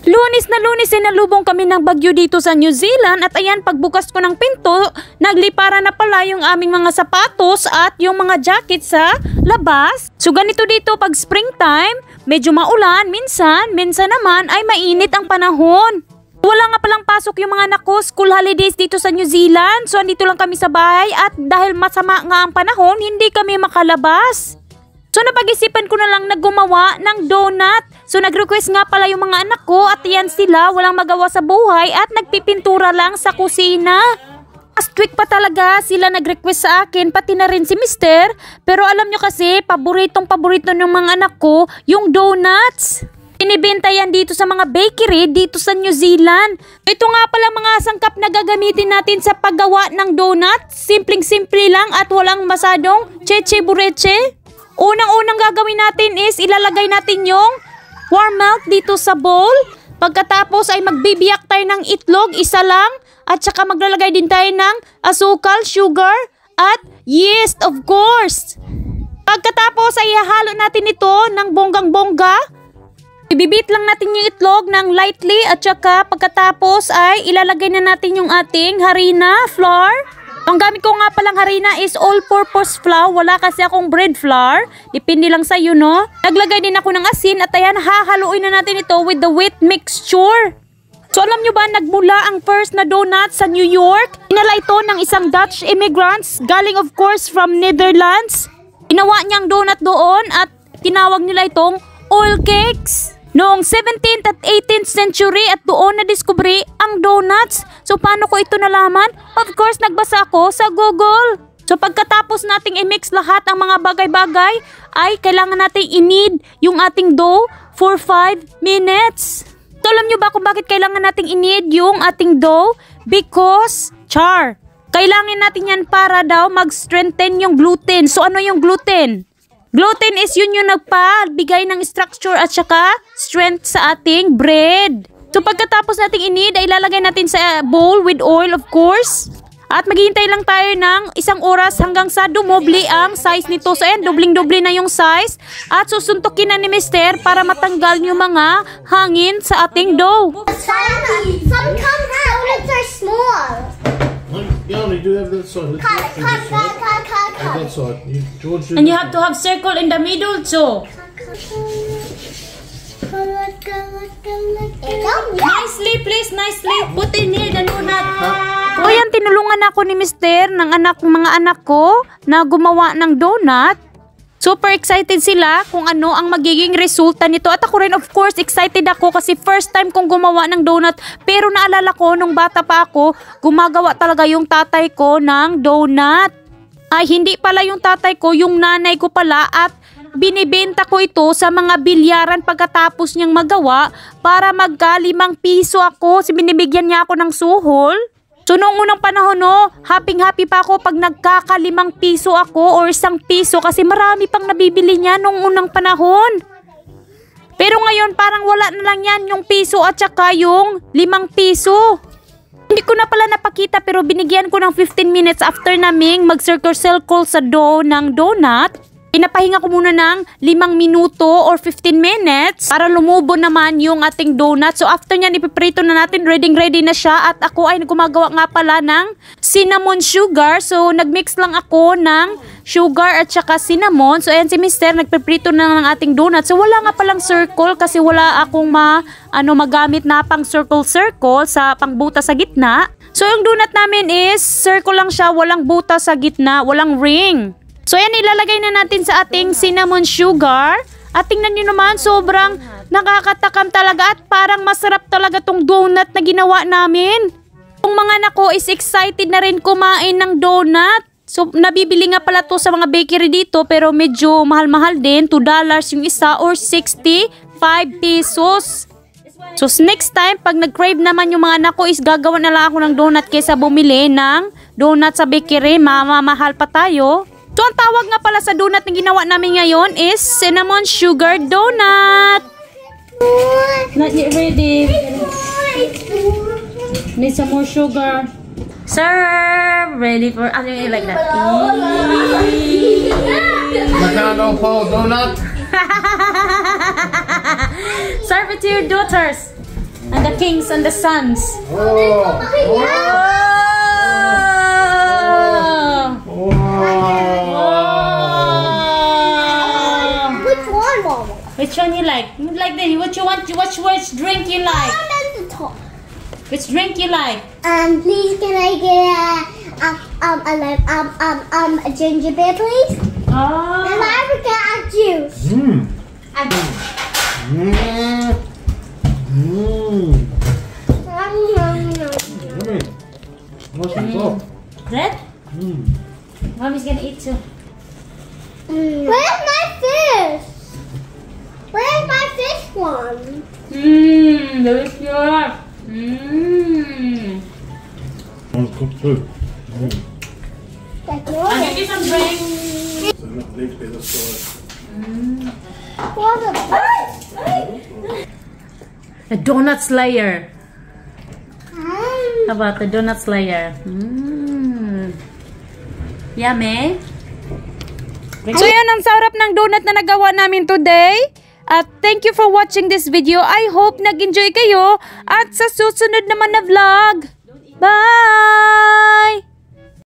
Lunes na Lunes ay nalubong kami ng bagyo dito sa New Zealand at ayan, pagbukas ko ng pinto, naglipara na pala yung aming mga sapatos at yung mga jacket sa labas. So ganito dito pag springtime, medyo maulan, minsan naman ay mainit ang panahon. Wala nga palang pasok yung mga anak ko, school holidays dito sa New Zealand. So andito lang kami sa bahay at dahil masama nga ang panahon, hindi kami makalabas. So napag-isipan ko na lang na gumawa ng donut. So nag-request nga pala yung mga anak ko at yan sila, walang magawa sa buhay at nagpipintura lang sa kusina. Last week pa talaga sila nag-request sa akin, pati na rin si Mister. Pero alam nyo kasi, paborito ng mga anak ko, yung donuts. Binibenta yan dito sa mga bakery dito sa New Zealand. Ito nga pala mga sangkap na gagamitin natin sa paggawa ng donut. Simpleng-simple lang at walang masadong cheche-bureche. Unang-unang gagawin natin is ilalagay natin yung warm milk dito sa bowl. Pagkatapos ay magbibiyak tayo ng itlog, isa lang. At saka maglalagay din tayo ng asukal, sugar, at yeast of course. Pagkatapos ay ihalo natin ito ng bonggang-bongga. Ibibit lang natin yung itlog ng lightly at saka pagkatapos ay ilalagay na natin yung ating harina, flour. Ang gamit ko nga palang harina is all-purpose flour. Wala kasi akong bread flour. Depende lang sa'yo, no? Naglagay din ako ng asin at ayan, hahaluin na natin ito with the wheat mixture. So alam nyo ba, nagmula ang first na donut sa New York? Inala ito ng isang Dutch immigrants, galing of course from Netherlands. Ginawa niyang donut doon at tinawag nila itong oil cakes. Noong 17th at 18th century at doon na-discovery ang donuts. So paano ko ito nalaman? Of course, nagbasa ako sa Google. So pagkatapos nating i-mix lahat ang mga bagay-bagay, ay kailangan nating i-knead yung ating dough for 5 minutes. So alam nyo ba kung bakit kailangan nating i-knead yung ating dough? Because, kailangan natin yan para daw mag-strengthen yung gluten. So ano yung gluten? Gluten is yun yung nagpabigay ng structure at saka strength sa ating bread. So pagkatapos nating i-knead, ay ilalagay natin sa bowl with oil of course. At maghihintay lang tayo ng 1 oras hanggang sa dumoble ang size nito. So ayan, dobling-doble na yung size. At susuntukin na ni Mister para matanggal yung mga hangin sa ating dough. Sometimes donuts are small. Yeah, we do have that side. Cut. That side. George, And you have to have circle in the middle too. Nicely, please, nicely. Put in here the donut. So yan, tinulungan ako ni Mister ng mga anak ko na gumawa ng donut. Super excited sila kung ano ang magiging resulta nito. At ako rin of course excited ako kasi first time kong gumawa ng donut. Pero naalala ko nung bata pa ako, gumagawa talaga yung tatay ko ng donut. Ay hindi pala yung tatay ko, yung nanay ko pala at binibenta ko ito sa mga bilyaran pagkatapos niyang magawa para magka 5 piso ako. Binibigyan niya ako ng suhol. So noong unang panahon no, happy pa ako pag nagkaka-5 piso ako or 1 piso kasi marami pang nabibili niya noong unang panahon. Pero ngayon parang wala na lang yan yung piso at saka yung 5 piso. Hindi ko na pala napakita pero binigyan ko ng 15 minutes after naming mag-circle sa dough ng donut. Pinapahinga ko muna ng 5 minuto or 15 minutes para lumubo naman yung ating donut. So after nyan, ipiprito na natin. Ready na siya. At ako ay gumagawa nga pala ng cinnamon sugar. So nagmix lang ako ng sugar at saka cinnamon. So ayan si Mister, nagpiprito na ng ating donut. So wala nga palang circle kasi wala akong magamit na pang circle sa pangbuta sa gitna. So yung donut namin is circle lang siya. Walang buta sa gitna. Walang ring. So yan, ilalagay na natin sa ating cinnamon sugar. At tingnan nyo naman, sobrang nakakatakam talaga at parang masarap talaga tong donut na ginawa namin. Yung mga anak ko is excited na rin kumain ng donut. So nabibili nga pala to sa mga bakery dito pero medyo mahal-mahal din. $2 yung isa or 65 pesos. So next time, pag nag-crave naman yung mga anak ko is gagawa na lang ako ng donut kaysa bumili ng donut sa bakery. Mamamahal pa tayo. So, ang tawag nga pala sa donut na ginawa namin ngayon is cinnamon sugar donut. Not yet ready. Need some more sugar. Serve. Ready for... I think like that. Macano Paul donut. Serve it to your daughters. And the kings and the sons. Oh. Oh. Which one, Mama? Which one you like? You like the what you want? Which drink you like? I'm at the top. Which drink you like? Please can I get a ginger beer, please? Oh. And I forgot a juice. Yummy. What's on top? That? Mommy's gonna eat too. Where's my fish? Where's my fish one? Delicious. One's cooked too. Like I'll yours. give you some drink. So not leave to be this side. What the The donut slayer. How about the donut slayer? Yummy. So yun ang sarap ng donut na nagawa namin today. At thank you for watching this video. I hope nag-enjoy kayo. At sa susunod naman na vlog. Bye!